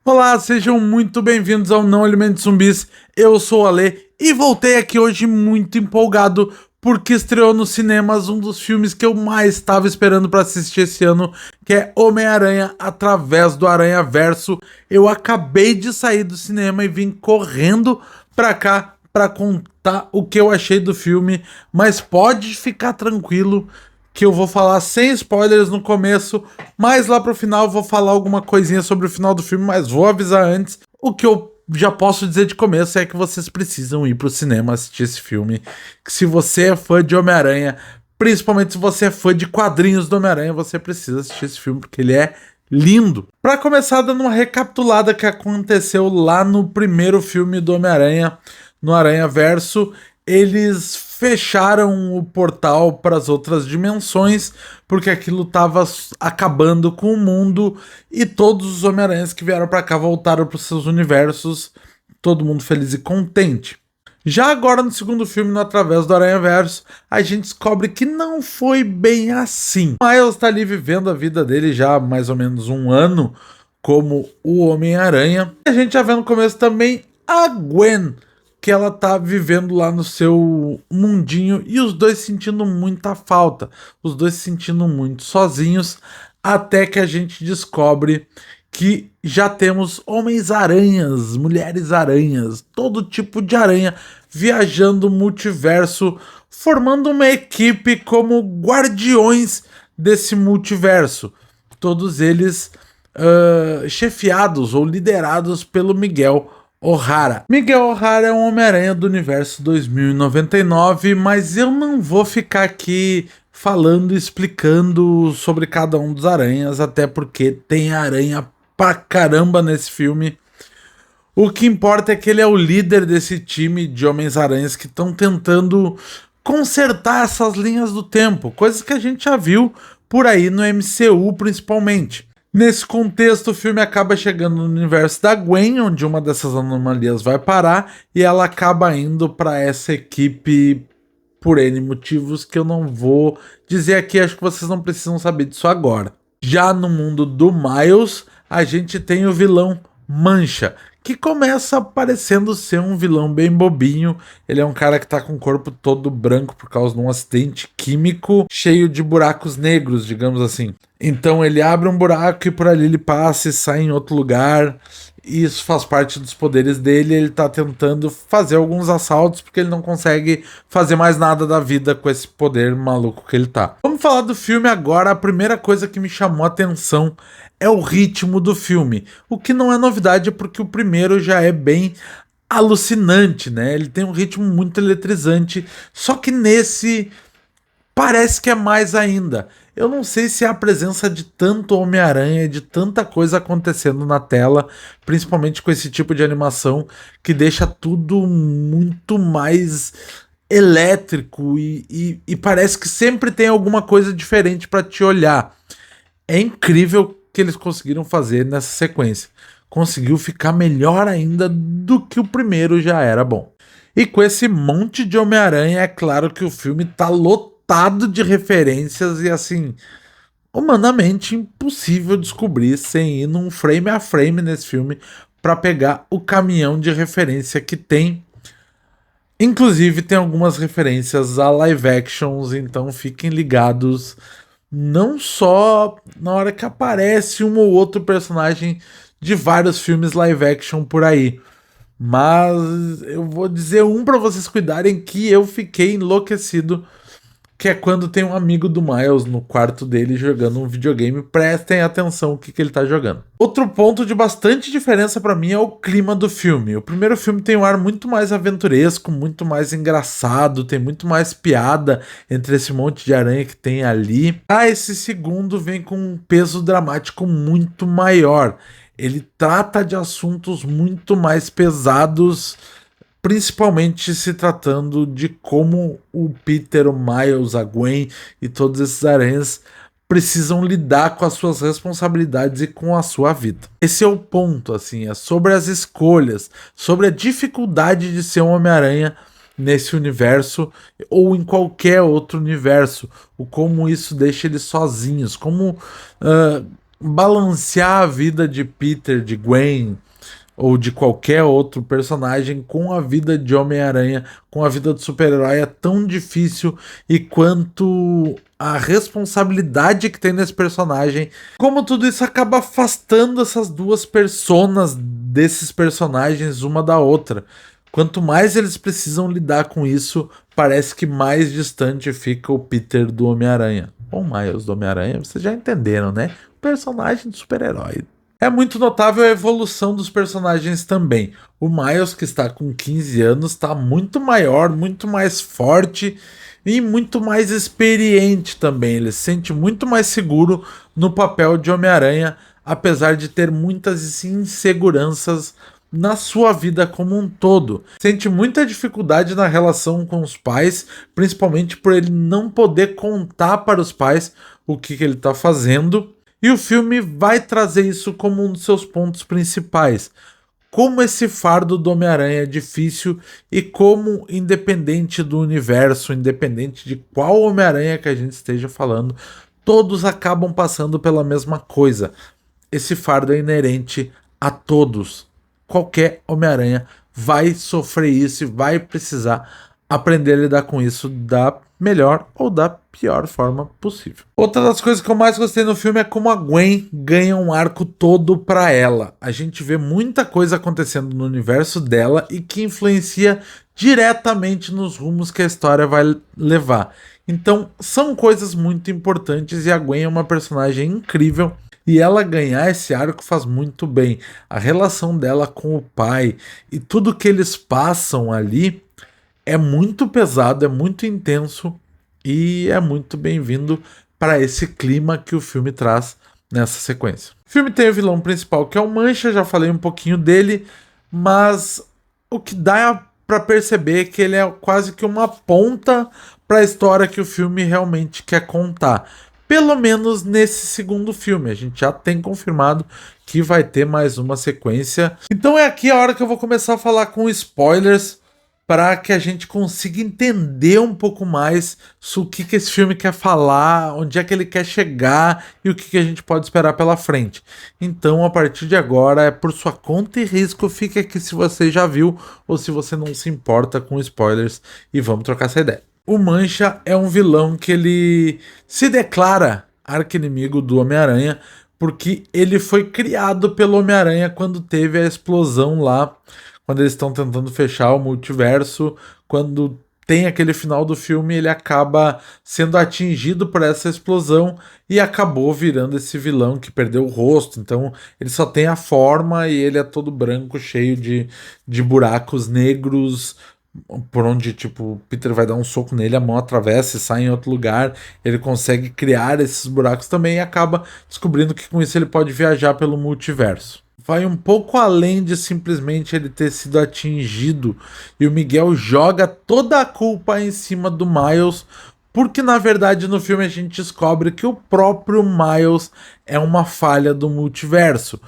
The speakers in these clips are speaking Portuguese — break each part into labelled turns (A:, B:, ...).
A: Olá, sejam muito bem-vindos ao Não Alimente Zumbis. Eu sou o Ale e voltei aqui hoje muito empolgado porque estreou nos cinemas um dos filmes que eu mais estava esperando para assistir esse ano, que é Homem-Aranha através do Aranha-Verso. Eu acabei de sair do cinema e vim correndo para cá para contar o que eu achei do filme, mas pode ficar tranquilo que eu vou falar sem spoilers no começo, mas lá pro final eu vou falar alguma coisinha sobre o final do filme, mas vou avisar antes. O que eu já posso dizer de começo é que vocês precisam ir pro cinema assistir esse filme. Que se você é fã de Homem-Aranha, principalmente se você é fã de quadrinhos do Homem-Aranha, você precisa assistir esse filme porque ele é lindo. Para começar, dando uma recapitulada que aconteceu lá no primeiro filme do Homem-Aranha, no Aranha-Verso, eles fecharam o portal para as outras dimensões, porque aquilo estava acabando com o mundo e todos os Homem-Aranhas que vieram para cá voltaram para os seus universos, todo mundo feliz e contente. Já agora no segundo filme, no Através do Aranha-Verso, a gente descobre que não foi bem assim. O Miles está ali vivendo a vida dele já há mais ou menos um ano como o Homem-Aranha. A gente já vê no começo também a Gwen, que ela tá vivendo lá no seu mundinho e os dois sentindo muita falta, os dois se sentindo muito sozinhos, até que a gente descobre que já temos homens-aranhas, mulheres-aranhas, todo tipo de aranha viajando o multiverso, formando uma equipe como guardiões desse multiverso. Todos eles chefiados ou liderados pelo Miguel O'Hara. Miguel O'Hara é um Homem-Aranha do universo 2099, mas eu não vou ficar aqui falando e explicando sobre cada um dos aranhas, até porque tem aranha pra caramba nesse filme. O que importa é que ele é o líder desse time de Homens-Aranhas que estão tentando consertar essas linhas do tempo, coisas que a gente já viu por aí no MCU principalmente. Nesse contexto, o filme acaba chegando no universo da Gwen, onde uma dessas anomalias vai parar, e ela acaba indo para essa equipe por N motivos que eu não vou dizer aqui, acho que vocês não precisam saber disso agora. Já no mundo do Miles, a gente tem o vilão Mancha, que começa parecendo ser um vilão bem bobinho. Ele é um cara que tá com o corpo todo branco por causa de um acidente químico cheio de buracos negros, digamos assim. Então ele abre um buraco e por ali ele passa e sai em outro lugar. E isso faz parte dos poderes dele. Ele tá tentando fazer alguns assaltos porque ele não consegue fazer mais nada da vida com esse poder maluco que ele tá. Vamos falar do filme agora. A primeira coisa que me chamou a atenção é o ritmo do filme. O que não é novidade porque o primeiro já é bem alucinante, né? Ele tem um ritmo muito eletrizante. Só que nesse parece que é mais ainda. Eu não sei se é a presença de tanto Homem-Aranha, de tanta coisa acontecendo na tela, principalmente com esse tipo de animação, que deixa tudo muito mais elétrico e parece que sempre tem alguma coisa diferente para te olhar. É incrível o que eles conseguiram fazer nessa sequência. Conseguiu ficar melhor ainda do que o primeiro já era bom. E com esse monte de Homem-Aranha, é claro que o filme tá lotado de referências e assim, humanamente impossível descobrir sem ir num frame a frame nesse filme para pegar o caminhão de referência que tem. Inclusive tem algumas referências a live actions, então fiquem ligados não só na hora que aparece um ou outro personagem de vários filmes live action por aí, mas eu vou dizer um para vocês cuidarem que eu fiquei enlouquecido, que é quando tem um amigo do Miles no quarto dele jogando um videogame. Prestem atenção o que ele tá jogando. Outro ponto de bastante diferença para mim é o clima do filme. O primeiro filme tem um ar muito mais aventuresco, muito mais engraçado, tem muito mais piada entre esse monte de aranha que tem ali. Esse segundo vem com um peso dramático muito maior. Ele trata de assuntos muito mais pesados, principalmente se tratando de como o Peter, o Miles, a Gwen e todos esses aranhas precisam lidar com as suas responsabilidades e com a sua vida. Esse é o ponto, assim, é sobre as escolhas, sobre a dificuldade de ser um Homem-Aranha nesse universo ou em qualquer outro universo, o como isso deixa eles sozinhos, como balancear a vida de Peter, de Gwen ou de qualquer outro personagem com a vida de Homem-Aranha, com a vida do super-herói é tão difícil, e quanto a responsabilidade que tem nesse personagem, como tudo isso acaba afastando essas duas personas desses personagens uma da outra. Quanto mais eles precisam lidar com isso, parece que mais distante fica o Peter do Homem-Aranha. Ou Miles do Homem-Aranha, vocês já entenderam, né? O personagem de super-herói. É muito notável a evolução dos personagens também. O Miles, que está com 15 anos, está muito maior, muito mais forte e muito mais experiente também. Ele se sente muito mais seguro no papel de Homem-Aranha, apesar de ter muitas inseguranças na sua vida como um todo. Sente muita dificuldade na relação com os pais, principalmente por ele não poder contar para os pais o que ele está fazendo. E o filme vai trazer isso como um dos seus pontos principais. Como esse fardo do Homem-Aranha é difícil e como, independente do universo, independente de qual Homem-Aranha que a gente esteja falando, todos acabam passando pela mesma coisa. Esse fardo é inerente a todos. Qualquer Homem-Aranha vai sofrer isso e vai precisar aprender a lidar com isso da melhor ou da pior forma possível. Outra das coisas que eu mais gostei no filme é como a Gwen ganha um arco todo pra ela. A gente vê muita coisa acontecendo no universo dela e que influencia diretamente nos rumos que a história vai levar. Então, são coisas muito importantes e a Gwen é uma personagem incrível. E ela ganhar esse arco faz muito bem. A relação dela com o pai e tudo que eles passam ali é muito pesado, é muito intenso e é muito bem-vindo para esse clima que o filme traz nessa sequência. O filme tem o vilão principal, que é o Mancha, já falei um pouquinho dele, mas o que dá para perceber é que ele é quase que uma ponta para a história que o filme realmente quer contar. Pelo menos nesse segundo filme, a gente já tem confirmado que vai ter mais uma sequência. Então é aqui a hora que eu vou começar a falar com spoilers, para que a gente consiga entender um pouco mais sobre o que esse filme quer falar, onde é que ele quer chegar e o que a gente pode esperar pela frente. Então, a partir de agora, é por sua conta e risco. Fique aqui se você já viu ou se você não se importa com spoilers, e vamos trocar essa ideia. O Mancha é um vilão que ele se declara arqui-inimigo do Homem-Aranha, porque ele foi criado pelo Homem-Aranha quando teve a explosão lá, quando eles estão tentando fechar o multiverso. Quando tem aquele final do filme, ele acaba sendo atingido por essa explosão e acabou virando esse vilão que perdeu o rosto. Então ele só tem a forma e ele é todo branco, cheio de buracos negros, por onde, tipo, Peter vai dar um soco nele, a mão atravessa e sai em outro lugar. Ele consegue criar esses buracos também e acaba descobrindo que com isso ele pode viajar pelo multiverso. Vai um pouco além de simplesmente ele ter sido atingido, e o Miguel joga toda a culpa em cima do Miles, porque na verdade no filme a gente descobre que o próprio Miles é uma falha do multiverso.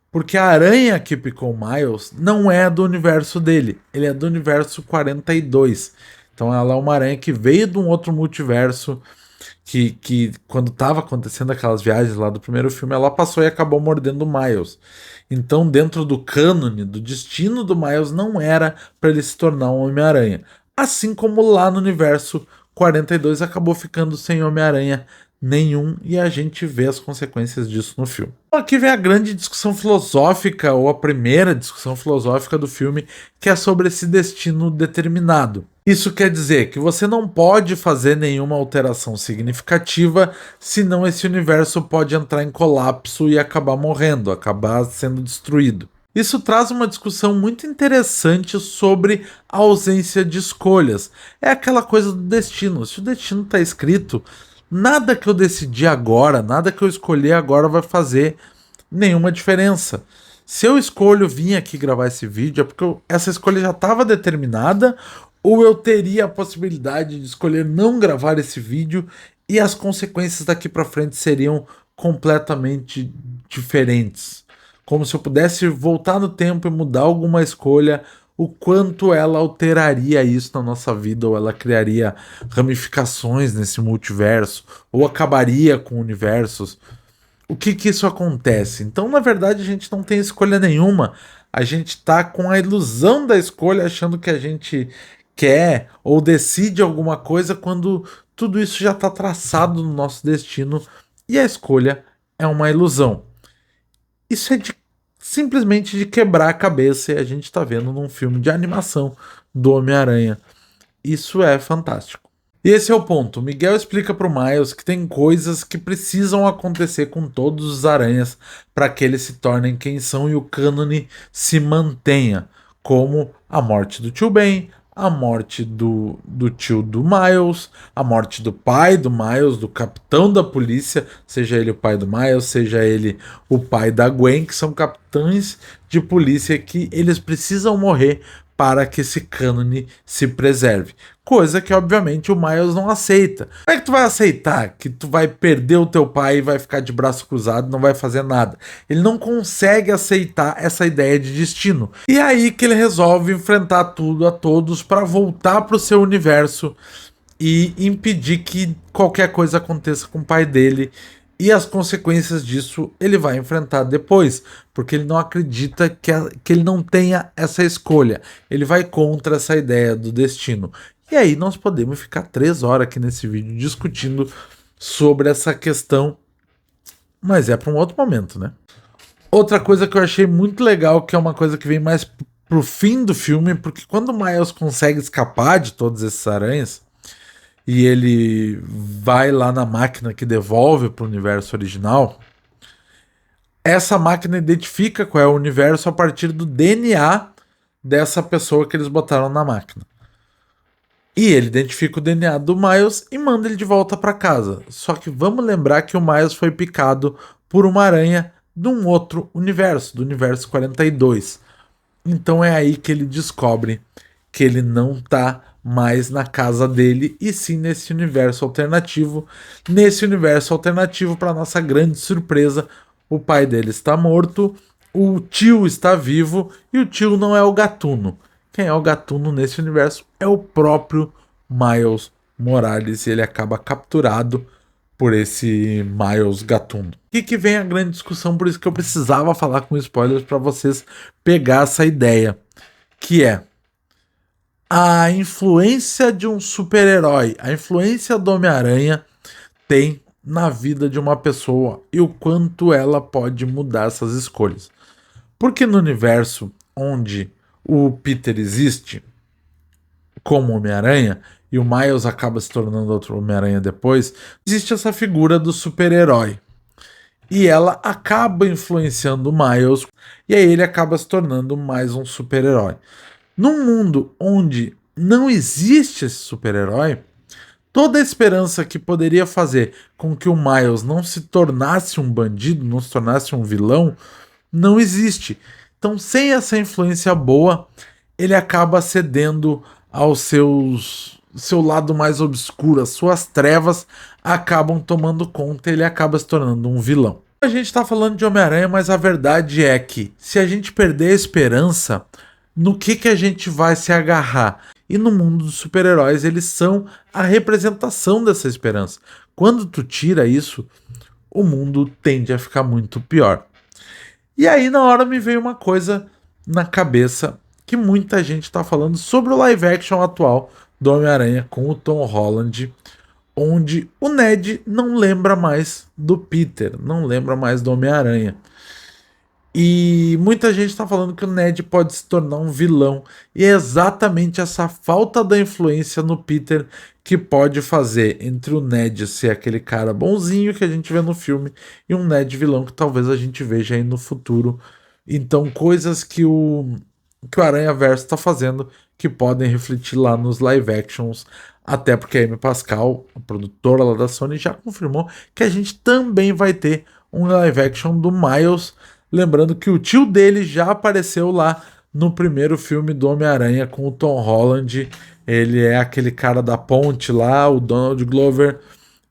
A: Porque a aranha que picou o Miles não é do universo dele, ele é do universo 42. Então ela é uma aranha que veio de um outro multiverso, que quando estava acontecendo aquelas viagens lá do primeiro filme, ela passou e acabou mordendo o Miles. Então, dentro do cânone, do destino do Miles, não era para ele se tornar um Homem-Aranha. Assim como lá no universo 42 acabou ficando sem Homem-Aranha nenhum, e a gente vê as consequências disso no filme. Aqui vem a grande discussão filosófica, ou a primeira discussão filosófica do filme, que é sobre esse destino determinado. Isso quer dizer que você não pode fazer nenhuma alteração significativa, senão esse universo pode entrar em colapso e acabar morrendo, acabar sendo destruído. Isso traz uma discussão muito interessante sobre a ausência de escolhas. É aquela coisa do destino. Se o destino está escrito, nada que eu decidi agora, nada que eu escolher agora vai fazer nenhuma diferença. Se eu escolho vir aqui gravar esse vídeo, é porque essa escolha já estava determinada, ou eu teria a possibilidade de escolher não gravar esse vídeo e as consequências daqui para frente seriam completamente diferentes. Como se eu pudesse voltar no tempo e mudar alguma escolha, o quanto ela alteraria isso na nossa vida, ou ela criaria ramificações nesse multiverso, ou acabaria com universos, o que que isso acontece? Então, na verdade, a gente não tem escolha nenhuma. A gente tá com a ilusão da escolha, achando que a gente quer ou decide alguma coisa quando tudo isso já está traçado no nosso destino e a escolha é uma ilusão. Isso é simplesmente de quebrar a cabeça e a gente está vendo num filme de animação do Homem-Aranha. Isso é fantástico. E esse é o ponto. O Miguel explica para o Miles que tem coisas que precisam acontecer com todos os aranhas para que eles se tornem quem são e o cânone se mantenha, como a morte do tio Ben, a morte do tio do Miles, a morte do pai do Miles, do capitão da polícia, seja ele o pai do Miles, seja ele o pai da Gwen, que são capitães de polícia que eles precisam morrer para que esse cânone se preserve. Coisa que, obviamente, o Miles não aceita. Como é que tu vai aceitar que tu vai perder o teu pai e vai ficar de braço cruzado e não vai fazer nada? Ele não consegue aceitar essa ideia de destino. E é aí que ele resolve enfrentar tudo a todos para voltar para o seu universo e impedir que qualquer coisa aconteça com o pai dele. E as consequências disso ele vai enfrentar depois, porque ele não acredita que ele não tenha essa escolha. Ele vai contra essa ideia do destino. E aí nós podemos ficar 3 horas aqui nesse vídeo discutindo sobre essa questão, mas é para um outro momento, né? Outra coisa que eu achei muito legal, que é uma coisa que vem mais pro fim do filme, porque quando o Miles consegue escapar de todos esses aranhas, e ele vai lá na máquina que devolve para o universo original, essa máquina identifica qual é o universo a partir do DNA dessa pessoa que eles botaram na máquina. E ele identifica o DNA do Miles e manda ele de volta para casa. Só que vamos lembrar que o Miles foi picado por uma aranha de um outro universo, do universo 42. Então é aí que ele descobre que ele não tá mais na casa dele e sim nesse universo alternativo. Nesse universo alternativo, para nossa grande surpresa, o pai dele está morto, o tio está vivo e o tio não é o Gatuno. Quem é o Gatuno nesse universo é o próprio Miles Morales e ele acaba capturado por esse Miles Gatuno. E que vem a grande discussão, por isso que eu precisava falar com spoilers para vocês pegar essa ideia, que é a influência de um super-herói, a influência do Homem-Aranha tem na vida de uma pessoa e o quanto ela pode mudar essas escolhas. Porque no universo onde o Peter existe como Homem-Aranha e o Miles acaba se tornando outro Homem-Aranha depois, existe essa figura do super-herói. E ela acaba influenciando o Miles e aí ele acaba se tornando mais um super-herói. Num mundo onde não existe esse super-herói, toda a esperança que poderia fazer com que o Miles não se tornasse um bandido, não se tornasse um vilão, não existe. Então, sem essa influência boa, ele acaba cedendo aos seu lado mais obscuro, as suas trevas acabam tomando conta e ele acaba se tornando um vilão. A gente está falando de Homem-Aranha, mas a verdade é que se a gente perder a esperança, no que a gente vai se agarrar? E no mundo dos super-heróis, eles são a representação dessa esperança. Quando tu tira isso, o mundo tende a ficar muito pior. E aí, na hora, me veio uma coisa na cabeça que muita gente está falando sobre o live action atual do Homem-Aranha com o Tom Holland, onde o Ned não lembra mais do Peter, não lembra mais do Homem-Aranha. E muita gente está falando que o Ned pode se tornar um vilão. E é exatamente essa falta da influência no Peter que pode fazer entre o Ned ser aquele cara bonzinho que a gente vê no filme e um Ned vilão que talvez a gente veja aí no futuro. Então, coisas que o Aranhaverso está fazendo que podem refletir lá nos live actions. Até porque a Amy Pascal, a produtora lá da Sony, já confirmou que a gente também vai ter um live action do Miles. Lembrando que o tio dele já apareceu lá no primeiro filme do Homem-Aranha com o Tom Holland. Ele é aquele cara da ponte lá, o Donald Glover.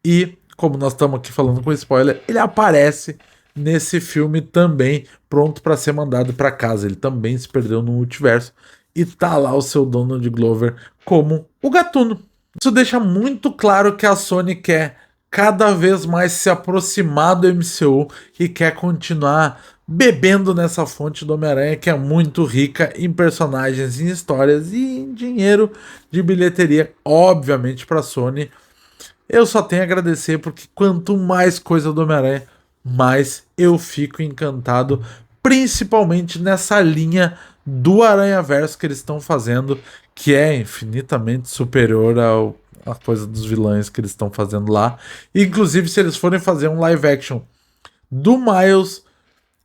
A: E, como nós estamos aqui falando com spoiler, ele aparece nesse filme também, pronto para ser mandado para casa. Ele também se perdeu no multiverso. E tá lá o seu Donald Glover como o Gatuno. Isso deixa muito claro que a Sony quer cada vez mais se aproximar do MCU e quer continuar bebendo nessa fonte do Homem-Aranha que é muito rica em personagens, em histórias e em dinheiro de bilheteria, obviamente para a Sony. Eu só tenho a agradecer porque quanto mais coisa do Homem-Aranha, mais eu fico encantado, principalmente nessa linha do Aranhaverso que eles estão fazendo, que é infinitamente superior à coisa dos vilões que eles estão fazendo lá. Inclusive, se eles forem fazer um live action do Miles,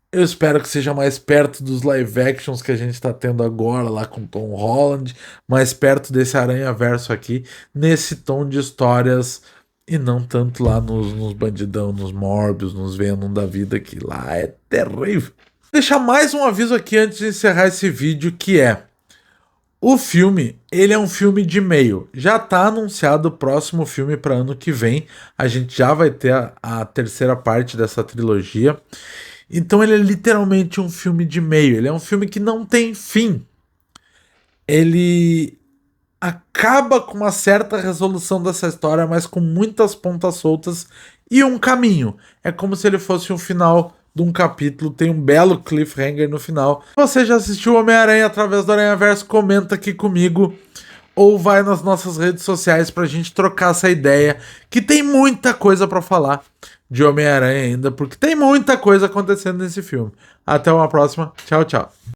A: eu espero que seja mais perto dos live actions que a gente está tendo agora lá com Tom Holland, mais perto desse Aranhaverso aqui, nesse tom de histórias e não tanto lá nos bandidão, nos Morbius, nos Venom da vida, que lá é terrível. Deixar mais um aviso aqui antes de encerrar esse vídeo, que é: o filme, ele é um filme de meio. Já está anunciado o próximo filme para ano que vem. A gente já vai ter a terceira parte dessa trilogia. Então ele é literalmente um filme de meio. Ele é um filme que não tem fim. Ele acaba com uma certa resolução dessa história, mas com muitas pontas soltas e um caminho. É como se ele fosse um final de um capítulo, tem um belo cliffhanger no final. Se você já assistiu Homem-Aranha através do Aranhaverso, comenta aqui comigo ou vai nas nossas redes sociais pra gente trocar essa ideia, que tem muita coisa pra falar de Homem-Aranha ainda, porque tem muita coisa acontecendo nesse filme. Até uma próxima. Tchau, tchau.